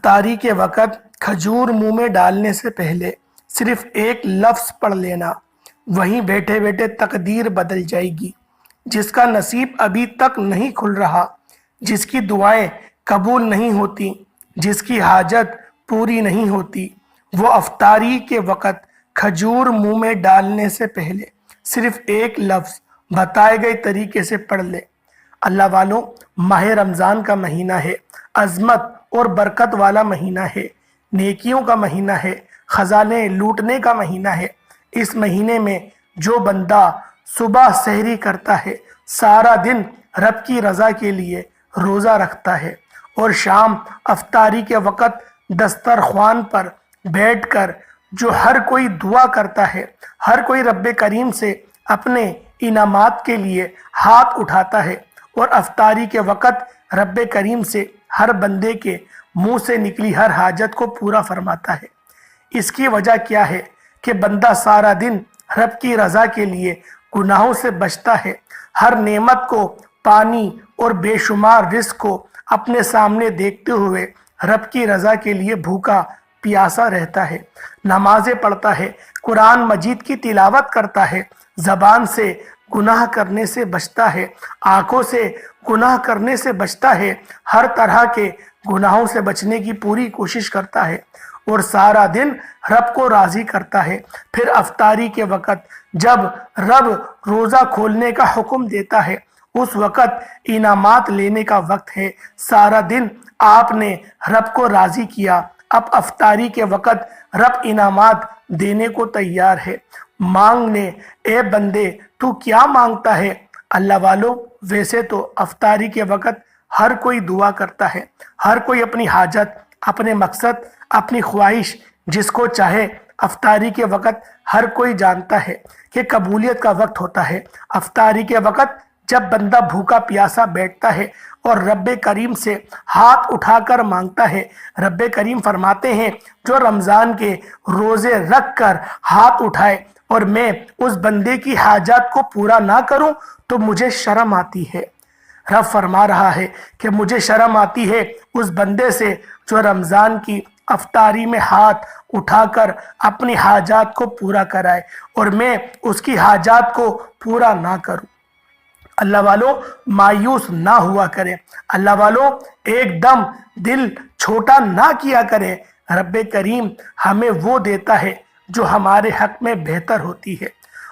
افطاری کے وقت کھجور منہ میں ڈالنے سے پہلے صرف ایک لفظ پڑھ لینا، وہیں بیٹھے بیٹھے تقدیر بدل جائے گی۔ جس کا نصیب ابھی تک نہیں کھل رہا، جس کی دعائیں قبول نہیں ہوتی، جس کی حاجت پوری نہیں ہوتی، وہ افطاری کے وقت کھجور منہ میں ڈالنے سے پہلے صرف ایک لفظ بتائے گئے طریقے سے پڑھ لے۔ اللہ والوں، ماہ رمضان کا مہینہ ہے، عظمت اور برکت والا مہینہ ہے، نیکیوں کا مہینہ ہے، خزانے لوٹنے کا مہینہ ہے۔ اس مہینے میں جو بندہ صبح سحری کرتا ہے، سارا دن رب کی رضا کے لیے روزہ رکھتا ہے، اور شام افطاری کے وقت دسترخوان پر بیٹھ کر جو ہر کوئی دعا کرتا ہے، ہر کوئی رب کریم سے اپنے انعامات کے لیے ہاتھ اٹھاتا ہے، اور افطاری کے وقت رب کریم سے ہر بندے کے منہ سے نکلی ہر حاجت کو پورا فرماتا ہے۔ اس کی وجہ کیا ہے کہ بندہ سارا دن رب کی رضا کے لیے گناہوں سے بچتا ہے، ہر نعمت کو، پانی اور بے شمار رزق کو اپنے سامنے دیکھتے ہوئے رب کی رضا کے لیے بھوکا پیاسا رہتا ہے، نمازیں پڑھتا ہے، قرآن مجید کی تلاوت کرتا ہے، زبان سے گناہ کرنے سے بچتا ہے، آنکھوں سے گناہ کرنے سے بچتا ہے، ہر طرح کے گناہوں سے بچنے کی پوری کوشش کرتا ہے، اور سارا دن رب کو راضی کرتا ہے۔ پھر افطاری کے وقت جب رب روزہ کھولنے کا حکم دیتا ہے، اس وقت انعامات لینے کا وقت ہے۔ سارا دن آپ نے رب کو راضی کیا، اب افطاری کے وقت رب انعامات دینے کو تیار ہے۔ مانگنے، اے بندے تو کیا مانگتا ہے؟ اللہ والو، ویسے تو افطاری کے وقت ہر کوئی دعا کرتا ہے، ہر کوئی اپنی حاجت، اپنے مقصد، اپنی خواہش جس کو چاہے افطاری کے وقت ہر کوئی جانتا ہے کہ قبولیت کا وقت ہوتا ہے۔ افطاری کے وقت جب بندہ بھوکا پیاسا بیٹھتا ہے اور رب کریم سے ہاتھ اٹھا کر مانگتا ہے، رب کریم فرماتے ہیں جو رمضان کے روزے رکھ کر ہاتھ اٹھائے اور میں اس بندے کی حاجات کو پورا نہ کروں تو مجھے شرم آتی ہے۔ رب فرما رہا ہے کہ مجھے شرم آتی ہے اس بندے سے جو رمضان کی افطاری میں ہاتھ اٹھا کر اپنی حاجات کو پورا کرائے اور میں اس کی حاجات کو پورا نہ کروں۔ اللہ والوں، مایوس نہ ہوا کریں، اللہ والوں ایک دم دل چھوٹا نہ کیا کریں۔ رب کریم ہمیں وہ دیتا ہے جو ہمارے حق میں بہتر ہوتی ہے،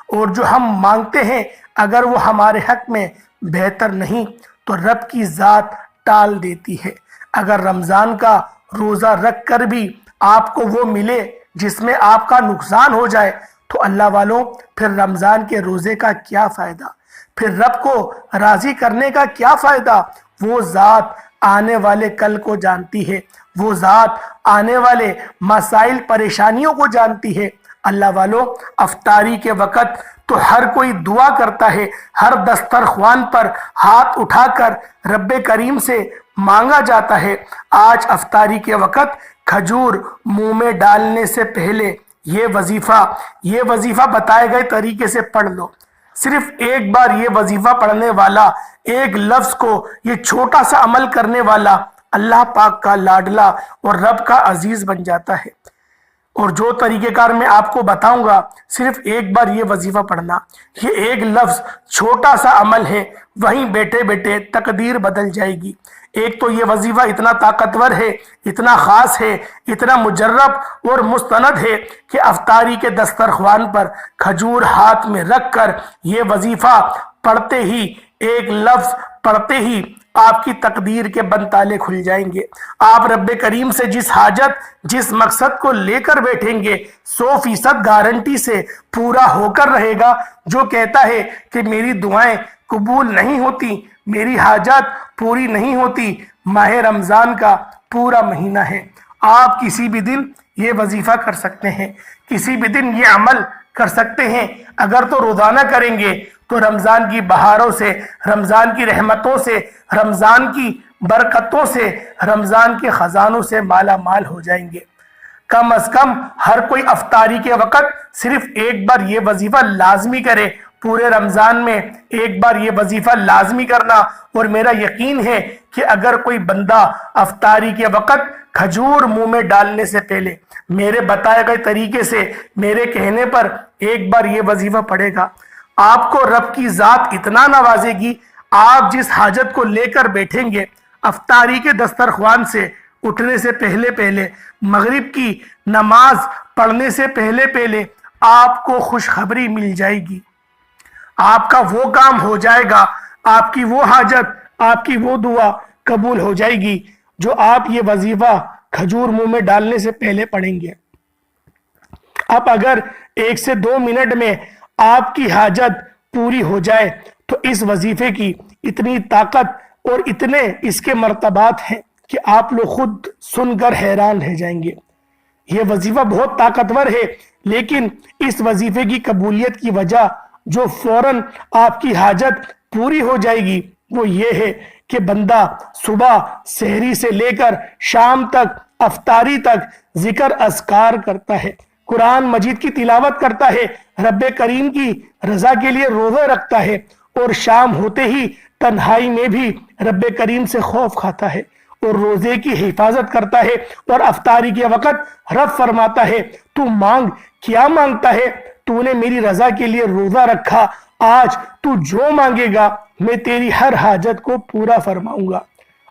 اور جو ہم مانگتے ہیں اگر وہ ہمارے حق میں بہتر نہیں تو رب کی ذات ٹال دیتی ہے۔ اگر رمضان کا روزہ رکھ کر بھی آپ کو وہ ملے جس میں آپ کا نقصان ہو جائے تو اللہ والوں پھر رمضان کے روزے کا کیا فائدہ؟ پھر رب کو راضی کرنے کا کیا فائدہ؟ وہ ذات آنے والے کل کو جانتی ہے، وہ ذات آنے والے مسائل پریشانیوں کو جانتی ہے۔ اللہ والوں، افطاری کے وقت تو ہر کوئی دعا کرتا ہے، ہر دسترخوان پر ہاتھ اٹھا کر رب کریم سے مانگا جاتا ہے۔ آج افطاری کے وقت کھجور منہ میں ڈالنے سے پہلے یہ وظیفہ بتائے گئے طریقے سے پڑھ لو۔ صرف ایک بار یہ وظیفہ پڑھنے والا، ایک لفظ کو یہ چھوٹا سا عمل کرنے والا اللہ پاک کا لاڈلا اور رب کا عزیز بن جاتا ہے۔ اور جو طریقہ کار میں آپ کو بتاؤں گا، صرف ایک بار یہ وظیفہ پڑھنا، یہ ایک لفظ چھوٹا سا عمل ہے، وہیں بیٹھے بیٹھے تقدیر بدل جائے گی۔ ایک تو یہ وظیفہ اتنا طاقتور ہے، اتنا خاص ہے، اتنا مجرب اور مستند ہے کہ افطاری کے دسترخوان پر کھجور ہاتھ میں رکھ کر یہ وظیفہ پڑھتے ہی، ایک لفظ پڑھتے ہی آپ کی تقدیر کے بند تالے کھل جائیں گے۔ آپ رب کریم سے جس حاجت، جس مقصد کو لے کر بیٹھیں گے 100% گارنٹی سے پورا ہو کر رہے گا۔ جو کہتا ہے کہ میری دعائیں قبول نہیں ہوتی، میری حاجات پوری نہیں ہوتی، ماہ رمضان کا پورا مہینہ ہے، آپ کسی بھی دن یہ وظیفہ کر سکتے ہیں، کسی بھی دن یہ عمل کر سکتے ہیں۔ اگر تو روزانہ کریں گے تو رمضان کی بہاروں سے، رمضان کی رحمتوں سے، رمضان کی برکتوں سے، رمضان کے خزانوں سے مالا مال ہو جائیں گے۔ کم از کم ہر کوئی افطاری کے وقت صرف ایک بار یہ وظیفہ لازمی کرے۔ پورے رمضان میں ایک بار یہ وظیفہ لازمی کرنا، اور میرا یقین ہے کہ اگر کوئی بندہ افطاری کے وقت کھجور منہ میں ڈالنے سے پہلے میرے بتائے گئے طریقے سے میرے کہنے پر ایک بار یہ وظیفہ پڑھے گا، آپ کو رب کی ذات اتنا نوازے گی، آپ جس حاجت کو لے کر بیٹھیں گے، افطاری کے دسترخوان سے اٹھنے سے پہلے پہلے، مغرب کی نماز پڑھنے سے پہلے پہلے آپ کو خوشخبری مل جائے گی، آپ کا وہ کام ہو جائے گا، آپ کی وہ حاجت، آپ کی وہ دعا قبول ہو جائے گی جو آپ یہ وظیفہ کھجور منہ میں ڈالنے سے پہلے پڑھیں گے۔ اب اگر 1 سے 2 منٹ میں آپ کی حاجت پوری ہو جائے تو اس وظیفے کی اتنی طاقت اور اتنے اس کے مرتبات ہیں کہ آپ لوگ خود سن کر حیران رہ جائیں گے۔ یہ وظیفہ بہت طاقتور ہے، لیکن اس وظیفے کی قبولیت کی وجہ جو فوراً آپ کی حاجت پوری ہو جائے گی وہ یہ ہے کہ بندہ صبح سحری سے لے کر شام تک، افطاری تک ذکر اذکار کرتا ہے، قرآن مجید کی تلاوت کرتا ہے، رب کریم کی رضا کے لیے روزے رکھتا ہے، اور شام ہوتے ہی تنہائی میں بھی رب کریم سے خوف کھاتا ہے اور روزے کی حفاظت کرتا ہے، اور افطاری کے وقت رب فرماتا ہے تو مانگ، کیا مانگتا ہے؟ تو نے میری رضا کے لیے روزہ رکھا، آج تو جو مانگے گا میں تیری ہر حاجت کو پورا فرماؤں گا۔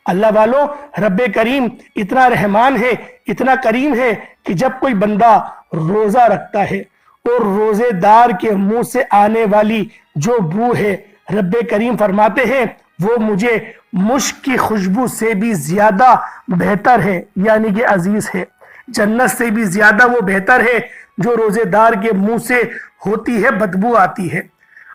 اللہ والوں، رب کریم اتنا رحمان ہے، اتنا کریم ہے کہ جب کوئی بندہ روزہ رکھتا ہے اور روزے دار کے منہ سے آنے والی جو بو ہے، رب کریم فرماتے ہیں وہ مجھے مشک کی خوشبو سے بھی زیادہ بہتر ہے، یعنی کہ عزیز ہے، جنت سے بھی زیادہ وہ بہتر ہے جو روزے دار کے منہ سے ہوتی ہے، بدبو آتی ہے۔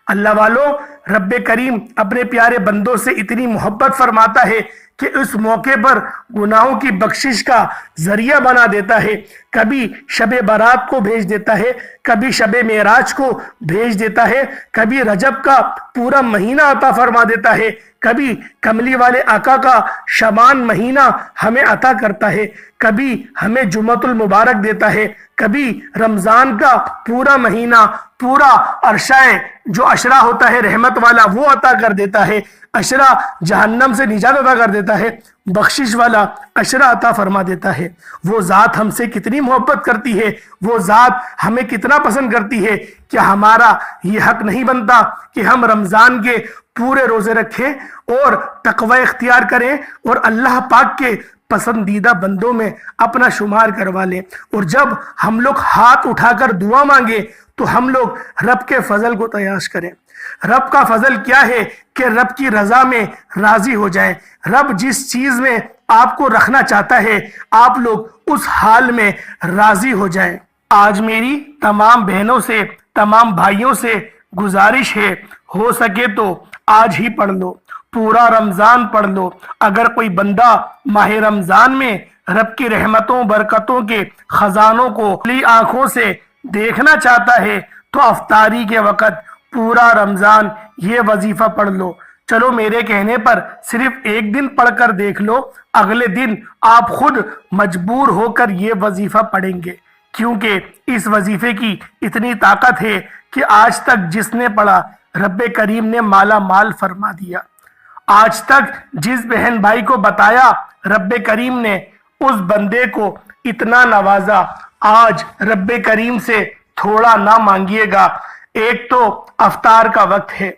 اللہ والوں، رب کریم اپنے پیارے بندوں سے اتنی محبت فرماتا ہے کہ اس موقع پر گناہوں کی بخشش کا ذریعہ بنا دیتا ہے، کبھی شب برات کو بھیج دیتا ہے، کبھی شب معراج کو بھیج دیتا ہے، کبھی رجب کا پورا مہینہ عطا فرما دیتا ہے، کبھی کملی والے آقا کا شبان مہینہ ہمیں عطا کرتا ہے، کبھی ہمیں جمعۃ المبارک دیتا ہے، کبھی رمضان کا پورا مہینہ، پورا عرشہ جو عشرہ ہوتا ہے رحمت والا وہ عطا کر دیتا ہے، عشرہ جہنم سے نجات عطا کر دیتا ہے، بخشش والا عشرہ عطا فرما دیتا ہے۔ وہ ذات ہم سے کتنی محبت کرتی ہے، وہ ذات ہمیں کتنا پسند کرتی ہے کہ ہمارا یہ حق نہیں بنتا کہ ہم رمضان کے پورے روزے رکھیں اور تقوی اختیار کریں اور اللہ پاک کے پسندیدہ بندوں میں اپنا شمار کروا لیں، اور جب ہم لوگ ہاتھ اٹھا کر دعا مانگے تو ہم لوگ رب کے فضل کو تلاش کریں۔ رب کا فضل کیا ہے کہ رب کی رضا میں راضی ہو جائیں، رب جس چیز میں آپ کو رکھنا چاہتا ہے آپ لوگ اس حال میں راضی ہو جائیں۔ آج میری تمام بہنوں سے، تمام بھائیوں سے گزارش ہے، ہو سکے تو آج ہی پڑھ لو، پورا رمضان پڑھ لو۔ اگر کوئی بندہ ماہ رمضان میں رب کی رحمتوں برکتوں کے خزانوں کو کھلی آنکھوں سے دیکھنا چاہتا ہے تو افطاری کے وقت پورا رمضان یہ وظیفہ پڑھ لو۔ چلو میرے کہنے پر صرف ایک دن پڑھ کر دیکھ لو، اگلے دن آپ خود مجبور ہو کر یہ وظیفہ پڑھیں گے، کیونکہ اس وظیفے کی اتنی طاقت ہے کہ آج تک جس نے پڑھا رب کریم نے مالا مال فرما دیا۔ آج تک جس بہن بھائی کو بتایا رب کریم نے اس بندے کو اتنا نوازا۔ آج رب کریم سے تھوڑا نہ مانگیے گا، ایک تو افطار کا وقت ہے،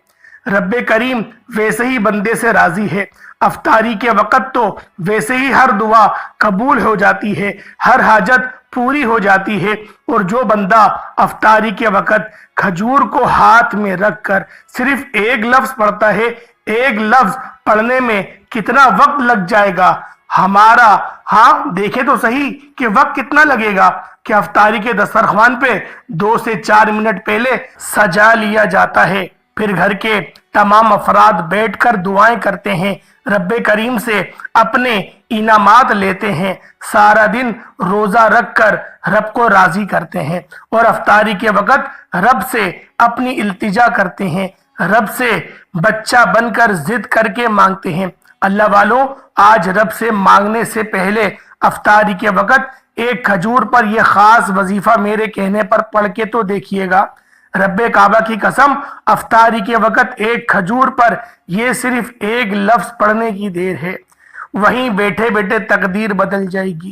رب کریم ویسے ہی بندے سے راضی ہے، افطاری کے وقت تو ویسے ہی ہر دعا قبول ہو جاتی ہے، ہر حاجت پوری ہو جاتی ہے، اور جو بندہ افطاری کے وقت کھجور کو ہاتھ میں رکھ کر صرف ایک لفظ پڑھتا ہے، ایک لفظ پڑھنے میں کتنا وقت لگ جائے گا ہمارا، ہاں دیکھیں تو صحیح کہ وقت کتنا لگے گا کہ افطاری کے دسترخوان پہ 2 سے 4 منٹ پہلے سجا لیا جاتا ہے، پھر گھر کے تمام افراد بیٹھ کر دعائیں کرتے ہیں، رب کریم سے اپنے انعامات لیتے ہیں، سارا دن روزہ رکھ کر رب کو راضی کرتے ہیں، اور افطاری کے وقت رب سے اپنی التجا کرتے ہیں، رب سے بچہ بن کر ضد کر کے مانگتے ہیں۔ اللہ والوں، آج رب سے مانگنے سے پہلے افطاری کے وقت ایک کھجور پر یہ خاص وظیفہ میرے کہنے پر پڑھ کے تو دیکھیے گا۔ رب کعبہ کی قسم، افطاری کے وقت ایک کھجور پر یہ صرف ایک لفظ پڑھنے کی دیر ہے، وہیں بیٹھے بیٹھے تقدیر بدل جائے گی۔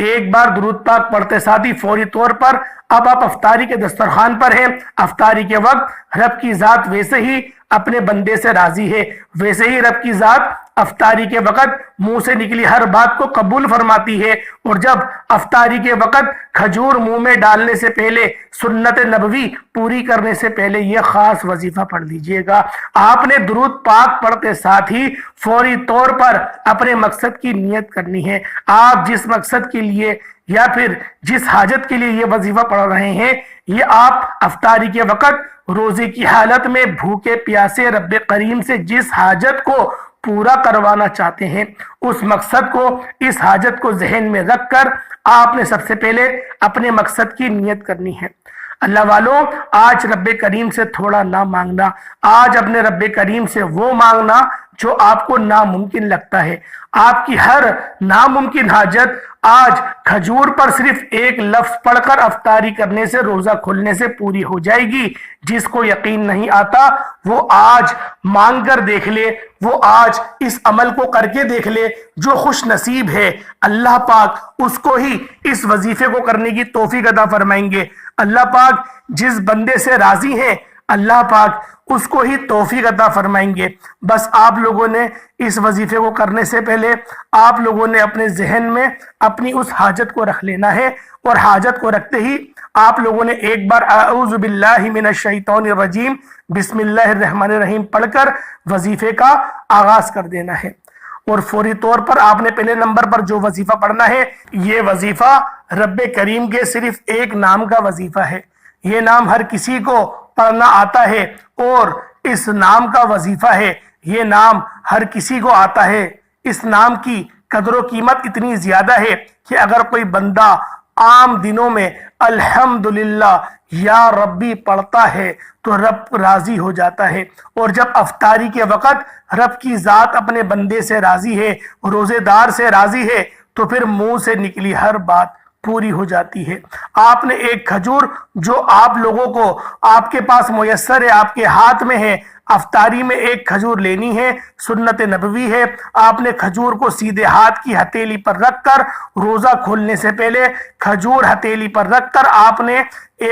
ایک بار درود پاک پڑھتے ساتھ ہی فوری طور پر اب آپ افطاری کے دسترخوان پر ہیں۔ افطاری کے وقت رب کی ذات ویسے ہی اپنے بندے سے راضی ہے، ویسے ہی رب کی ذات افطاری کے وقت منہ سے نکلی ہر بات کو قبول فرماتی ہے۔ اور جب افطاری کے وقت کھجور منہ میں ڈالنے سے پہلے، سنت نبوی پوری کرنے سے پہلے یہ خاص وظیفہ پڑھ لیجئے گا۔ آپ نے درود پاک پڑھتے ساتھ ہی فوری طور پر اپنے مقصد کی نیت کرنی ہے۔ آپ جس مقصد کے لیے یا پھر جس حاجت کے لیے یہ وظیفہ پڑھ رہے ہیں، یہ آپ افطاری کے وقت روزے کی حالت میں بھوکے پیاسے رب کریم سے جس حاجت کو پورا کروانا چاہتے ہیں، اس مقصد کو، اس حاجت کو ذہن میں رکھ کر آپ نے سب سے پہلے اپنے مقصد کی نیت کرنی ہے۔ اللہ والوں، آج رب کریم سے تھوڑا نہ مانگنا، آج اپنے رب کریم سے وہ مانگنا جو آپ کو ناممکن لگتا ہے۔ آپ کی ہر ناممکن حاجت آج کھجور پر صرف ایک لفظ پڑھ کر افطاری کرنے سے، روزہ کھولنے سے پوری ہو جائے گی۔ جس کو یقین نہیں آتا وہ آج مانگ کر دیکھ لے، وہ آج اس عمل کو کر کے دیکھ لے۔ جو خوش نصیب ہے اللہ پاک اس کو ہی اس وظیفے کو کرنے کی توفیق عطا فرمائیں گے۔ اللہ پاک جس بندے سے راضی ہیں اللہ پاک اس کو ہی توفیق عطا فرمائیں گے۔ بس آپ لوگوں نے اس وظیفے کو کرنے سے پہلے آپ لوگوں نے اپنے ذہن میں اپنی اس حاجت کو رکھ لینا ہے، اور حاجت کو رکھتے ہی آپ لوگوں نے ایک بار اعوذ باللہ من الشیطان الرجیم بسم اللہ الرحمن الرحیم پڑھ کر وظیفے کا آغاز کر دینا ہے۔ اور فوری طور پر آپ نے پہلے نمبر پر جو وظیفہ پڑھنا ہے، یہ وظیفہ رب کریم کے صرف ایک نام کا وظیفہ ہے۔ یہ نام ہر کسی کو پڑھنا آتا ہے، اور اس نام کا وظیفہ ہے، یہ نام ہر کسی کو آتا ہے۔ اس نام کی قدر و قیمت اتنی زیادہ ہے کہ اگر کوئی بندہ عام دنوں میں الحمدللہ یا ربی پڑھتا ہے تو رب راضی ہو جاتا ہے، اور جب افطاری کے وقت رب کی ذات اپنے بندے سے راضی ہے، روزے دار سے راضی ہے، تو پھر منہ سے نکلی ہر بات پوری ہو جاتی ہے۔ آپ نے ایک کھجور جو آپ لوگوں کو آپ کے پاس میسر ہے، آپ کے ہاتھ میں ہے، افطاری میں ایک کھجور لینی ہے، سنت نبوی ہے۔ آپ نے کھجور کو سیدھے ہاتھ کی ہتھیلی پر رکھ کر روزہ کھولنے سے پہلے کھجور ہتھیلی پر رکھ کر آپ نے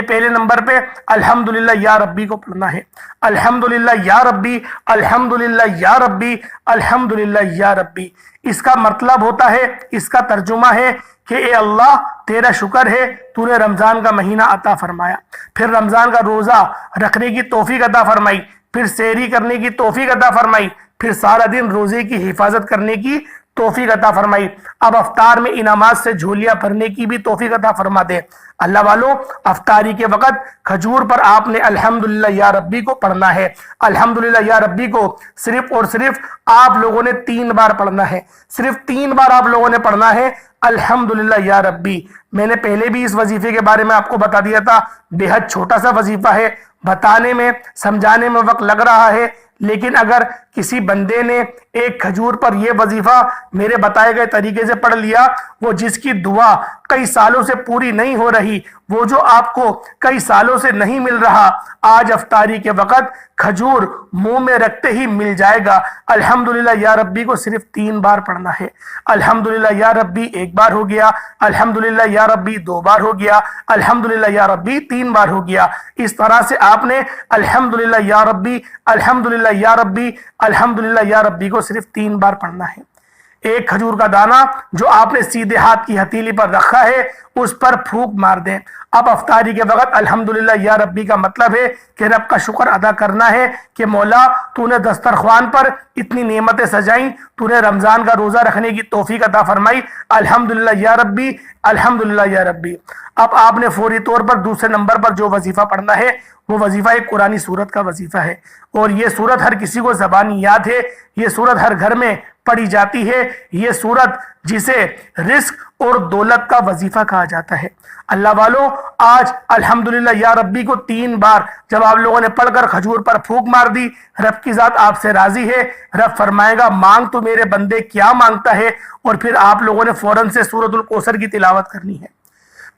پہلے نمبر پہ الحمدللہ یا ربی کو پڑھنا ہے۔ الحمدللہ یا ربی، الحمدللہ یا ربی، الحمدللہ یا ربی۔ اس کا مطلب ہوتا ہے، اس کا ترجمہ ہے کہ اے اللہ تیرا شکر ہے تو نے رمضان کا مہینہ عطا فرمایا، پھر رمضان کا روزہ رکھنے کی توفیق عطا فرمائی، پھر سحری کرنے کی توفیق عطا فرمائی، پھر سارا دن روزے کی حفاظت کرنے کی توفیق عطا فرمائی۔ اب افطار میں انعامات سے جھولیاں بھرنے کی بھی توفیق عطا فرما دے۔ اللہ والوں، افطاری کے وقت کھجور پر آپ نے الحمدللہ یا ربی کو پڑھنا ہے۔ الحمدللہ یا ربی کو صرف اور صرف آپ لوگوں نے 3 بار پڑھنا ہے، صرف 3 بار آپ لوگوں نے پڑھنا ہے الحمدللہ یا ربی۔ میں نے پہلے بھی اس وظیفے کے بارے میں آپ کو بتا دیا تھا، بے حد چھوٹا سا وظیفہ ہے، بتانے میں سمجھانے میں وقت لگ رہا ہے، لیکن اگر کسی بندے نے ایک کھجور پر یہ وظیفہ میرے بتائے گئے طریقے سے پڑھ لیا، وہ جس کی دعا کئی سالوں سے پوری نہیں ہو رہی، وہ جو آپ کو کئی سالوں سے نہیں مل رہا، آج افطاری کے وقت کھجور منہ میں رکھتے ہی مل جائے گا۔ الحمدللہ یا ربی کو صرف 3 بار پڑھنا ہے۔ الحمدللہ یا ربی 1 بار ہو گیا، الحمدللہ یا ربی 2 بار ہو گیا، الحمدللہ یا ربی 3 بار ہو گیا۔ اس طرح سے آپ نے الحمدللہ یا ربی، الحمدللہ یا ربی، الحمدللہ یا ربی کو صرف 3 بار پڑھنا ہے۔ ایک کھجور کا دانہ جو آپ نے سیدھے ہاتھ کی ہتھیلی پر رکھا ہے اس پر پھونک مار دیں۔ اب افطاری کے وقت الحمدللہ یا ربی کا مطلب ہے کہ رب کا شکر ادا کرنا ہے کہ مولا تو نے دسترخوان پر اتنی نعمتیں سجائیں، تو نے رمضان کا روزہ رکھنے کی توفیق عطا فرمائی، الحمدللہ یا ربی، الحمدللہ یا ربی۔ اب آپ نے فوری طور پر دوسرے نمبر پر جو وظیفہ پڑھنا ہے وہ وظیفہ ایک قرآنی سورت کا وظیفہ ہے، اور یہ سورت ہر کسی کو زبانی یاد ہے، یہ سورت ہر گھر میں پڑھی جاتی ہے، یہ سورت جسے رزق اور دولت کا وظیفہ کہا جاتا ہے۔ اللہ والوں، آج الحمدللہ یا ربی کو 3 بار جب آپ لوگوں نے پڑھ کر کھجور پر پھونک مار دی، رب کی ذات آپ سے راضی ہے، رب فرمائے گا مانگ تو میرے بندے کیا مانگتا ہے، اور پھر آپ لوگوں نے فوراً سے سورۃ الکوثر کی تلاوت کرنی ہے۔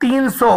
300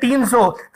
300